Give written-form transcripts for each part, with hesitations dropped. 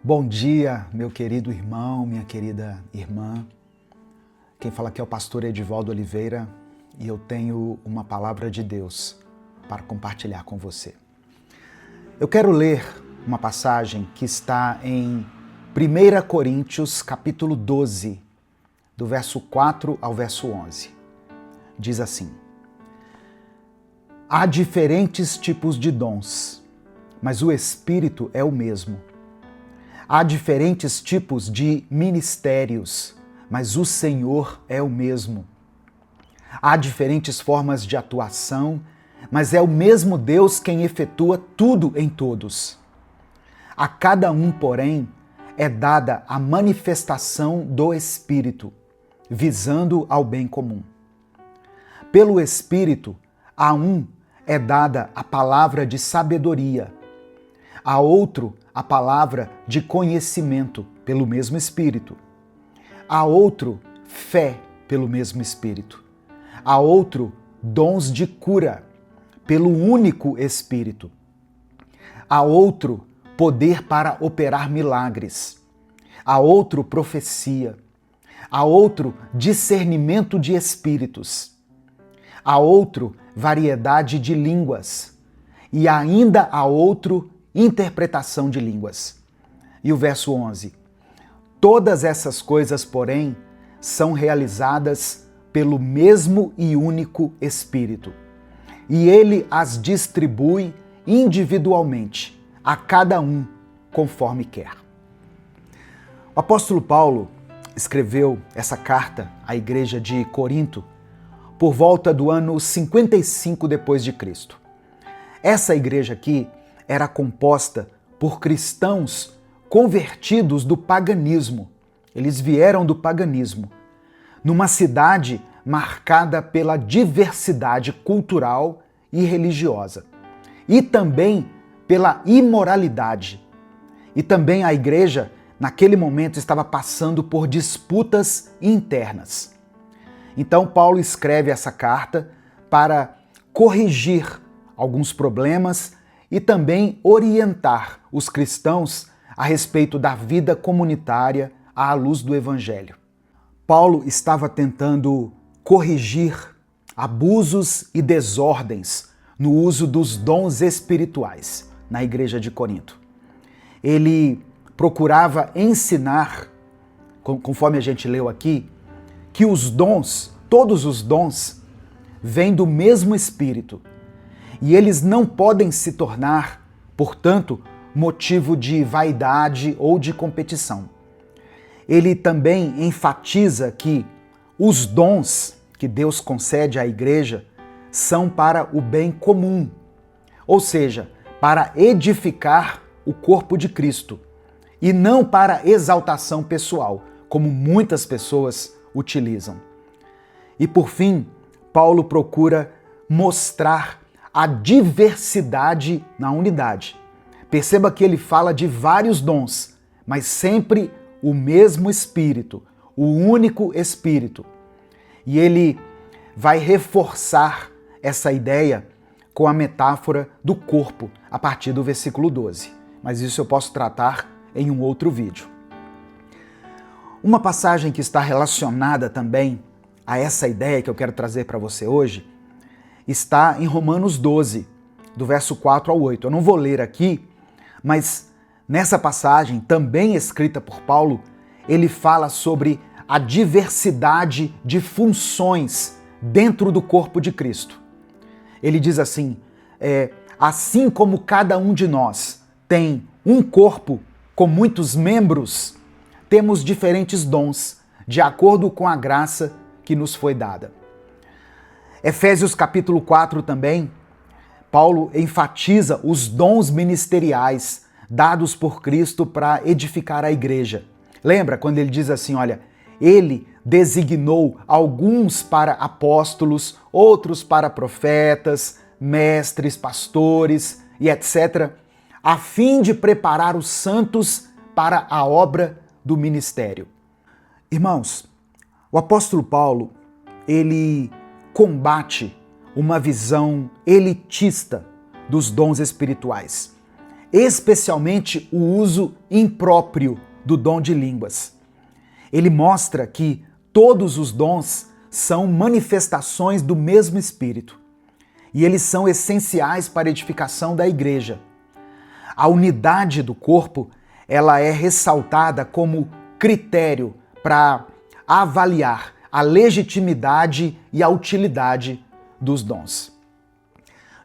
Bom dia, meu querido irmão, minha querida irmã. Quem fala aqui é o pastor Edivaldo Oliveira e eu tenho uma palavra de Deus para compartilhar com você. Eu quero ler uma passagem que está em 1 Coríntios, capítulo 12, do verso 4 ao verso 11. Diz assim: Há diferentes tipos de dons, mas o Espírito é o mesmo. Há diferentes tipos de ministérios, mas o Senhor é o mesmo. Há diferentes formas de atuação, mas é o mesmo Deus quem efetua tudo em todos. A cada um, porém, é dada a manifestação do Espírito, visando ao bem comum. Pelo Espírito, a um é dada a palavra de sabedoria, a outro a palavra de conhecimento pelo mesmo Espírito, a outro fé pelo mesmo Espírito, a outro dons de cura pelo único Espírito, a outro poder para operar milagres, a outro profecia, a outro discernimento de espíritos, a outro variedade de línguas e ainda a outro interpretação de línguas. E o verso 11: Todas essas coisas, porém, são realizadas pelo mesmo e único Espírito, e ele as distribui individualmente, a cada um, conforme quer. O apóstolo Paulo escreveu essa carta à igreja de Corinto por volta do ano 55 depois de Cristo. Essa igreja aqui era composta por cristãos convertidos do paganismo. Eles vieram do paganismo, numa cidade marcada pela diversidade cultural e religiosa, e também pela imoralidade. E também a igreja, naquele momento, estava passando por disputas internas. Então, Paulo escreve essa carta para corrigir alguns problemas e também orientar os cristãos a respeito da vida comunitária à luz do Evangelho. Paulo estava tentando corrigir abusos e desordens no uso dos dons espirituais na igreja de Corinto. Ele procurava ensinar, conforme a gente leu aqui, que os dons, todos os dons, vêm do mesmo Espírito e eles não podem se tornar, portanto, motivo de vaidade ou de competição. Ele também enfatiza que os dons que Deus concede à igreja são para o bem comum, ou seja, para edificar o corpo de Cristo e não para exaltação pessoal, como muitas pessoas utilizam. E por fim, Paulo procura mostrar a diversidade na unidade. Perceba que ele fala de vários dons, mas sempre o mesmo Espírito, o único Espírito. E ele vai reforçar essa ideia com a metáfora do corpo, a partir do versículo 12. Mas isso eu posso tratar em um outro vídeo. Uma passagem que está relacionada também a essa ideia que eu quero trazer para você hoje está em Romanos 12, do verso 4 ao 8. Eu não vou ler aqui, mas nessa passagem, também escrita por Paulo, ele fala sobre a diversidade de funções dentro do corpo de Cristo. Ele diz assim, assim como cada um de nós tem um corpo com muitos membros, temos diferentes dons, de acordo com a graça que nos foi dada. Efésios capítulo 4 também, Paulo enfatiza os dons ministeriais dados por Cristo para edificar a igreja. Lembra quando ele diz assim, olha, ele designou alguns para apóstolos, outros para profetas, mestres, pastores e etc., a fim de preparar os santos para a obra do ministério. Irmãos, o apóstolo Paulo, ele combate uma visão elitista dos dons espirituais. especialmente o uso impróprio do dom de línguas. Ele mostra que todos os dons são manifestações do mesmo Espírito e eles são essenciais para a edificação da igreja. A unidade do corpo, ela é ressaltada como critério para avaliar a legitimidade e a utilidade dos dons.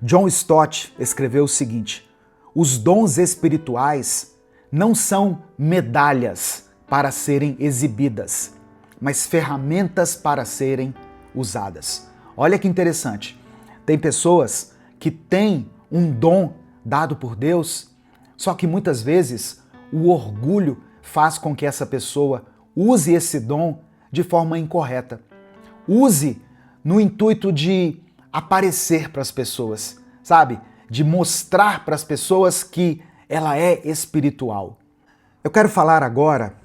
John Stott escreveu o seguinte: os dons espirituais não são medalhas para serem exibidas, mas ferramentas para serem usadas. Olha que interessante. Tem pessoas que têm um dom dado por Deus, só que muitas vezes o orgulho faz com que essa pessoa use esse dom de forma incorreta. Use no intuito de aparecer para as pessoas, sabe? De mostrar para as pessoas que ela é espiritual. Eu quero falar agora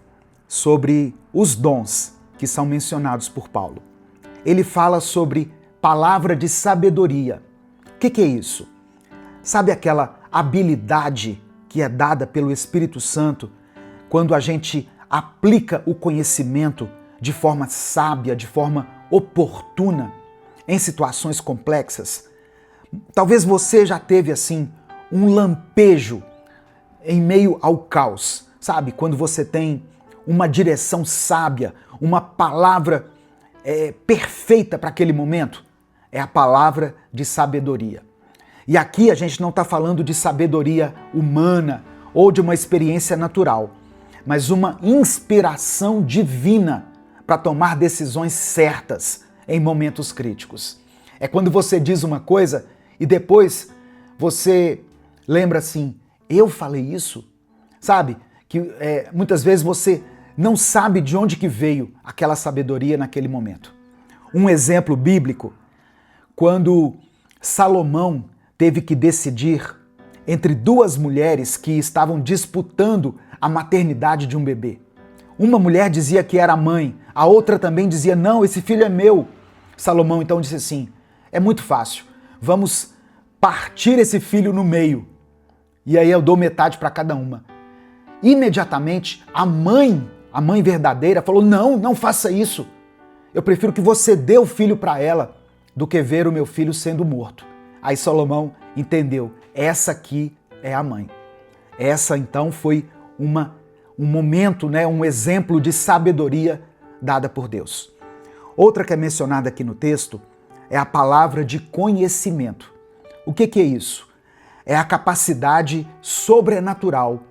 sobre os dons que são mencionados por Paulo. Ele fala sobre palavra de sabedoria. O que é isso? Sabe aquela habilidade que é dada pelo Espírito Santo quando a gente aplica o conhecimento de forma sábia, de forma oportuna, em situações complexas? Talvez você já teve assim um lampejo em meio ao caos, sabe? Quando você tem uma direção sábia, uma palavra perfeita para aquele momento, é a palavra de sabedoria. E aqui a gente não está falando de sabedoria humana ou de uma experiência natural, mas uma inspiração divina para tomar decisões certas em momentos críticos. É quando você diz uma coisa e depois você lembra assim, eu falei isso? Sabe? Que muitas vezes você não sabe de onde que veio aquela sabedoria naquele momento. Um exemplo bíblico, quando Salomão teve que decidir entre duas mulheres que estavam disputando a maternidade de um bebê. Uma mulher dizia que era a mãe, a outra também dizia, não, esse filho é meu. Salomão então disse assim, é muito fácil, vamos partir esse filho no meio, e aí eu dou metade para cada uma. Imediatamente, a mãe verdadeira falou, não faça isso, eu prefiro que você dê o filho para ela do que ver o meu filho sendo morto. Aí Salomão entendeu, essa aqui é a mãe. Essa então foi um momento, um exemplo de sabedoria dada por Deus. Outra que é mencionada aqui no texto é a palavra de conhecimento. O que é isso? É a capacidade sobrenatural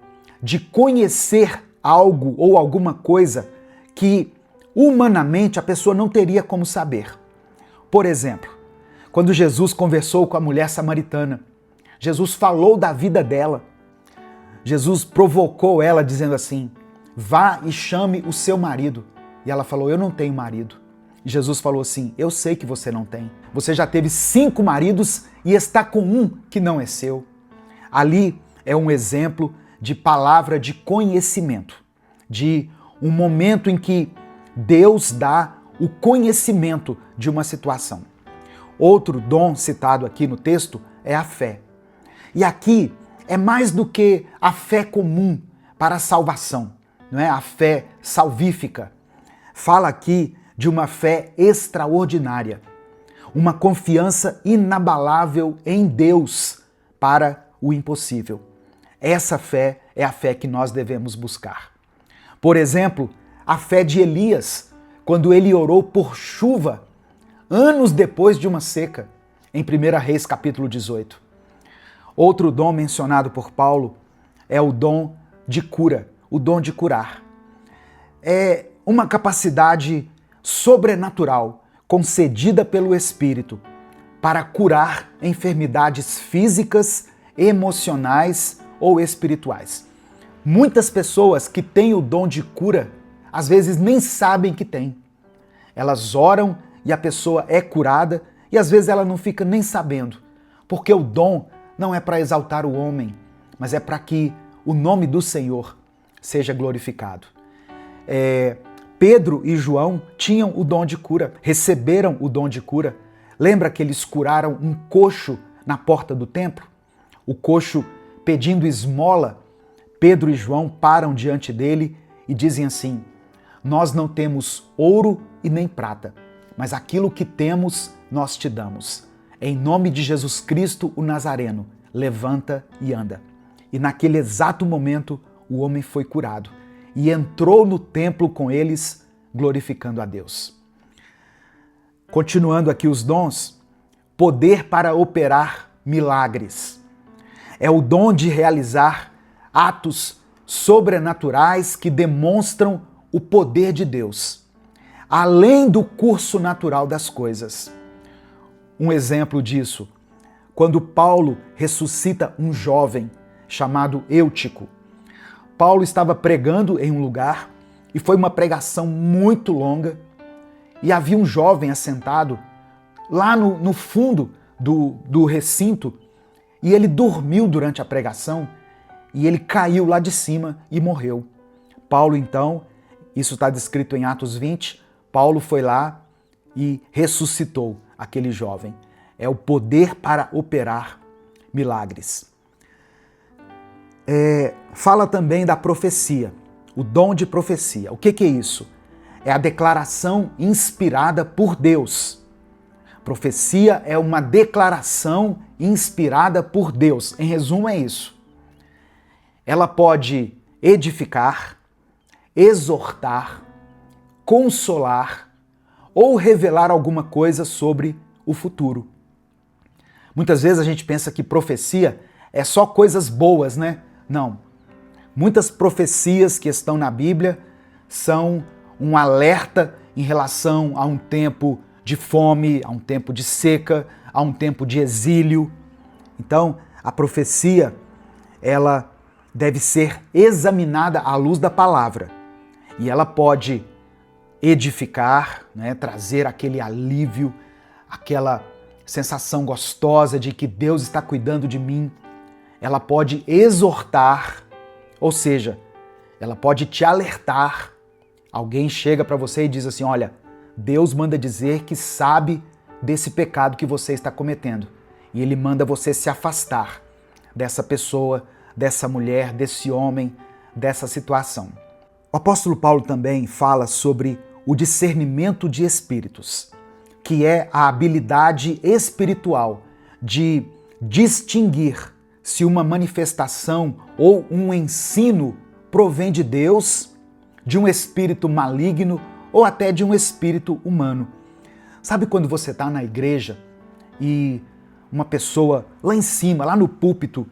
de conhecer algo ou alguma coisa que humanamente a pessoa não teria como saber. Por exemplo, quando Jesus conversou com a mulher samaritana, Jesus falou da vida dela. Jesus provocou ela dizendo assim, vá e chame o seu marido. E ela falou, eu não tenho marido. E Jesus falou assim, eu sei que você não tem. Você já teve 5 maridos e está com um que não é seu. Ali é um exemplo de palavra de conhecimento, de um momento em que Deus dá o conhecimento de uma situação. Outro dom citado aqui no texto é a fé. E aqui é mais do que a fé comum para a salvação, não é? A fé salvífica. Fala aqui de uma fé extraordinária, uma confiança inabalável em Deus para o impossível. Essa fé é a fé que nós devemos buscar. Por exemplo, a fé de Elias, quando ele orou por chuva, anos depois de uma seca, em 1 Reis capítulo 18. Outro dom mencionado por Paulo é o dom de cura, o dom de curar. É uma capacidade sobrenatural concedida pelo Espírito para curar enfermidades físicas, emocionais ou espirituais. Muitas pessoas que têm o dom de cura, às vezes nem sabem que têm. Elas oram e a pessoa é curada e às vezes ela não fica nem sabendo, porque o dom não é para exaltar o homem, mas é para que o nome do Senhor seja glorificado. Pedro e João tinham o dom de cura, receberam o dom de cura. Lembra que eles curaram um coxo na porta do templo? O coxo pedindo esmola, Pedro e João param diante dele e dizem assim: nós não temos ouro e nem prata, mas aquilo que temos nós te damos. Em nome de Jesus Cristo, o Nazareno, levanta e anda. E naquele exato momento, o homem foi curado e entrou no templo com eles, glorificando a Deus. Continuando aqui os dons, poder para operar milagres. É o dom de realizar atos sobrenaturais que demonstram o poder de Deus, além do curso natural das coisas. Um exemplo disso, quando Paulo ressuscita um jovem chamado Eutico. Paulo estava pregando em um lugar e foi uma pregação muito longa e havia um jovem assentado lá no fundo do recinto e ele dormiu durante a pregação e ele caiu lá de cima e morreu. Paulo então, isso está descrito em Atos 20, Paulo foi lá e ressuscitou aquele jovem. É o poder para operar milagres. Fala também da profecia, o dom de profecia. O que é isso? É a declaração inspirada por Deus. Profecia é uma declaração inspirada por Deus. Em resumo, é isso. Ela pode edificar, exortar, consolar ou revelar alguma coisa sobre o futuro. Muitas vezes a gente pensa que profecia é só coisas boas, né? Não. Muitas profecias que estão na Bíblia são um alerta em relação a um tempo de fome, a um tempo de seca, a um tempo de exílio. Então, a profecia, ela deve ser examinada à luz da palavra. E ela pode edificar, né, trazer aquele alívio, aquela sensação gostosa de que Deus está cuidando de mim. Ela pode exortar, ou seja, ela pode te alertar. Alguém chega para você e diz assim: olha, Deus manda dizer que sabe desse pecado que você está cometendo. E Ele manda você se afastar dessa pessoa, dessa mulher, desse homem, dessa situação. O apóstolo Paulo também fala sobre o discernimento de espíritos, que é a habilidade espiritual de distinguir se uma manifestação ou um ensino provém de Deus, de um espírito maligno ou até de um espírito humano. Sabe quando você está na igreja e uma pessoa lá em cima, lá no púlpito,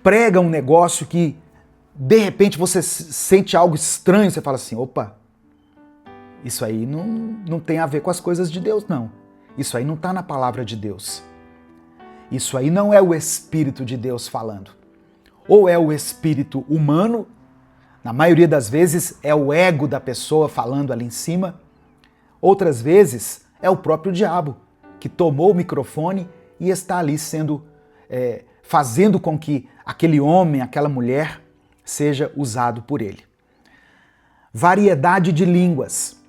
prega um negócio que de repente você sente algo estranho, você fala assim: opa, isso aí não tem a ver com as coisas de Deus, não. Isso aí não está na palavra de Deus. Isso aí não é o Espírito de Deus falando. Ou é o espírito humano, na maioria das vezes é o ego da pessoa falando ali em cima. Outras vezes é o próprio diabo, que tomou o microfone e está ali fazendo com que aquele homem, aquela mulher, seja usado por ele. Variedade de línguas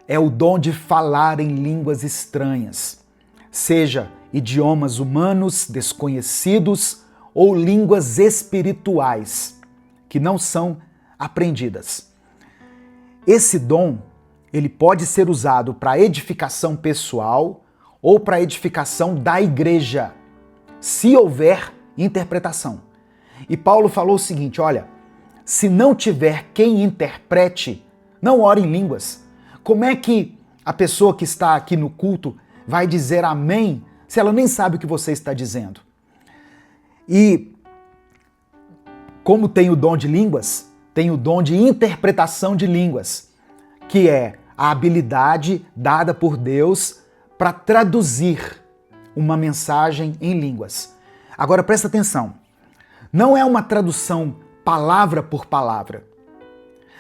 é o dom de falar em línguas estranhas, seja idiomas humanos desconhecidos ou línguas espirituais que não são aprendidas. Esse dom, ele pode ser usado para edificação pessoal ou para edificação da igreja, se houver interpretação. E Paulo falou o seguinte: olha, se não tiver quem interprete, não ore em línguas. Como é que a pessoa que está aqui no culto vai dizer amém se ela nem sabe o que você está dizendo? E como tem o dom de línguas, tem o dom de interpretação de línguas, que é a habilidade dada por Deus para traduzir uma mensagem em línguas. Agora presta atenção, não é uma tradução palavra por palavra,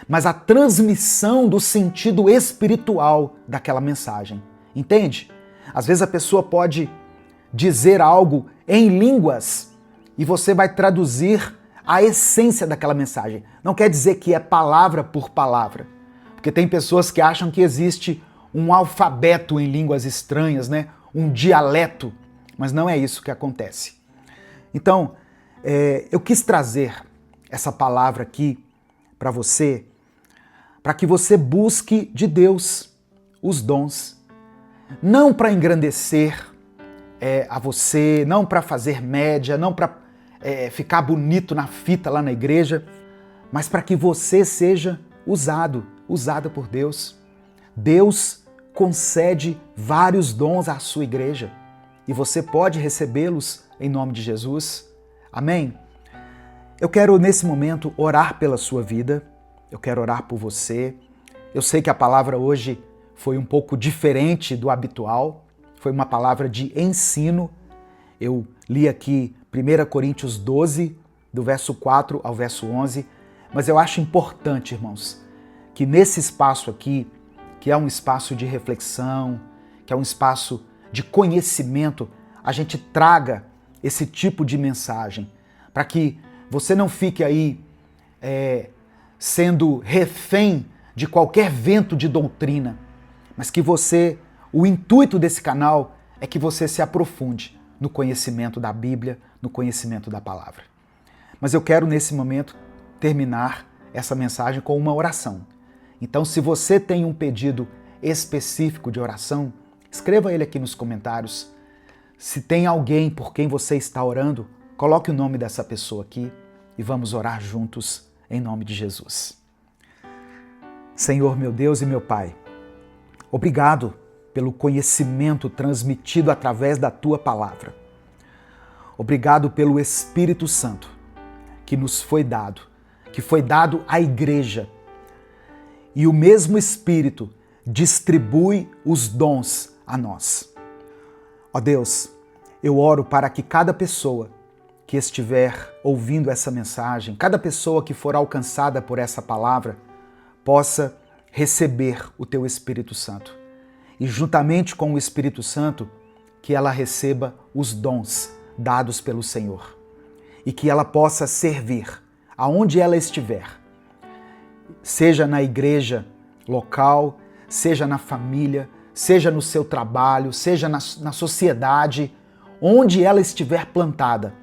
mas a transmissão do sentido espiritual daquela mensagem. Entende? Às vezes a pessoa pode dizer algo em línguas e você vai traduzir a essência daquela mensagem. Não quer dizer que é palavra por palavra, porque tem pessoas que acham que existe um alfabeto em línguas estranhas, né? Um dialeto, mas não é isso que acontece. Então, eu quis trazer essa palavra aqui para você, para que você busque de Deus os dons, não para engrandecer a você, não para fazer média, não para ficar bonito na fita lá na igreja, mas para que você seja usada por Deus. Deus concede vários dons à sua igreja e você pode recebê-los em nome de Jesus. Amém? Eu quero nesse momento orar pela sua vida, eu quero orar por você. Eu sei que a palavra hoje foi um pouco diferente do habitual, foi uma palavra de ensino. Eu li aqui 1 Coríntios 12, do verso 4 ao verso 11, mas eu acho importante, irmãos, que nesse espaço aqui, que é um espaço de reflexão, que é um espaço de conhecimento, a gente traga esse tipo de mensagem, para que você não fique aí sendo refém de qualquer vento de doutrina, mas que o intuito desse canal é que você se aprofunde no conhecimento da Bíblia, no conhecimento da palavra. Mas eu quero nesse momento terminar essa mensagem com uma oração. Então, se você tem um pedido específico de oração, escreva ele aqui nos comentários. Se tem alguém por quem você está orando, coloque o nome dessa pessoa aqui e vamos orar juntos em nome de Jesus. Senhor, meu Deus e meu Pai, obrigado pelo conhecimento transmitido através da Tua palavra. Obrigado pelo Espírito Santo que nos foi dado, que foi dado à igreja. E o mesmo Espírito distribui os dons a nós. Ó Deus, eu oro para que cada pessoa que estiver ouvindo essa mensagem, cada pessoa que for alcançada por essa palavra, possa receber o Teu Espírito Santo. E juntamente com o Espírito Santo, que ela receba os dons dados pelo Senhor. E que ela possa servir aonde ela estiver, seja na igreja local, seja na família, seja no seu trabalho, seja na sociedade, onde ela estiver plantada,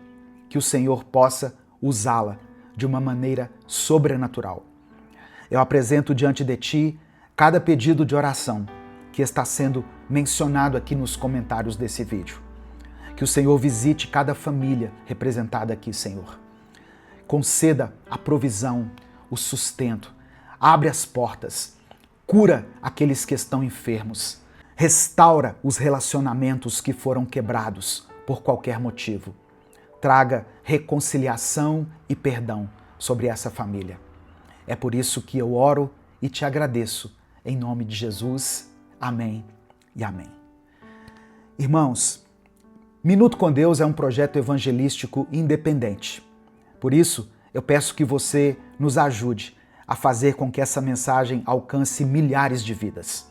que o Senhor possa usá-la de uma maneira sobrenatural. Eu apresento diante de Ti cada pedido de oração que está sendo mencionado aqui nos comentários desse vídeo. Que o Senhor visite cada família representada aqui, Senhor. Conceda a provisão, o sustento, abre as portas, cura aqueles que estão enfermos, restaura os relacionamentos que foram quebrados por qualquer motivo. Traga reconciliação e perdão sobre essa família. É por isso que eu oro e te agradeço. Em nome de Jesus, amém e amém. Irmãos, Minuto com Deus é um projeto evangelístico independente. Por isso, eu peço que você nos ajude a fazer com que essa mensagem alcance milhares de vidas.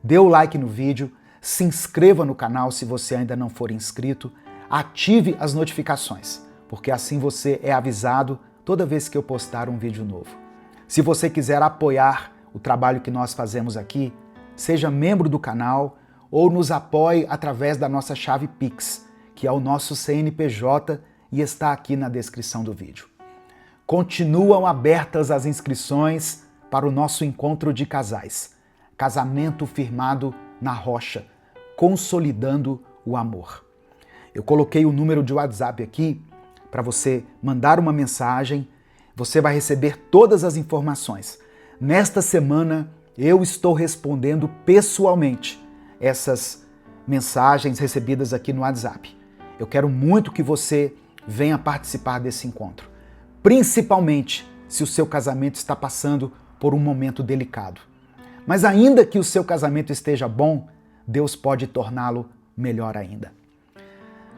Dê o like no vídeo, se inscreva no canal se você ainda não for inscrito, ative as notificações, porque assim você é avisado toda vez que eu postar um vídeo novo. Se você quiser apoiar o trabalho que nós fazemos aqui, seja membro do canal ou nos apoie através da nossa chave Pix, que é o nosso CNPJ e está aqui na descrição do vídeo. Continuam abertas as inscrições para o nosso encontro de casais. Casamento firmado na rocha, consolidando o amor. Eu coloquei o número de WhatsApp aqui para você mandar uma mensagem. Você vai receber todas as informações. Nesta semana, eu estou respondendo pessoalmente essas mensagens recebidas aqui no WhatsApp. Eu quero muito que você venha participar desse encontro, principalmente se o seu casamento está passando por um momento delicado. Mas ainda que o seu casamento esteja bom, Deus pode torná-lo melhor ainda.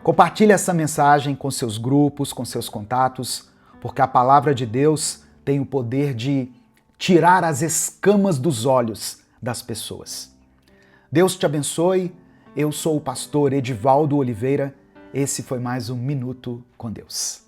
Compartilhe essa mensagem com seus grupos, com seus contatos, porque a palavra de Deus tem o poder de tirar as escamas dos olhos das pessoas. Deus te abençoe. Eu sou o pastor Edivaldo Oliveira. Esse foi mais um Minuto com Deus.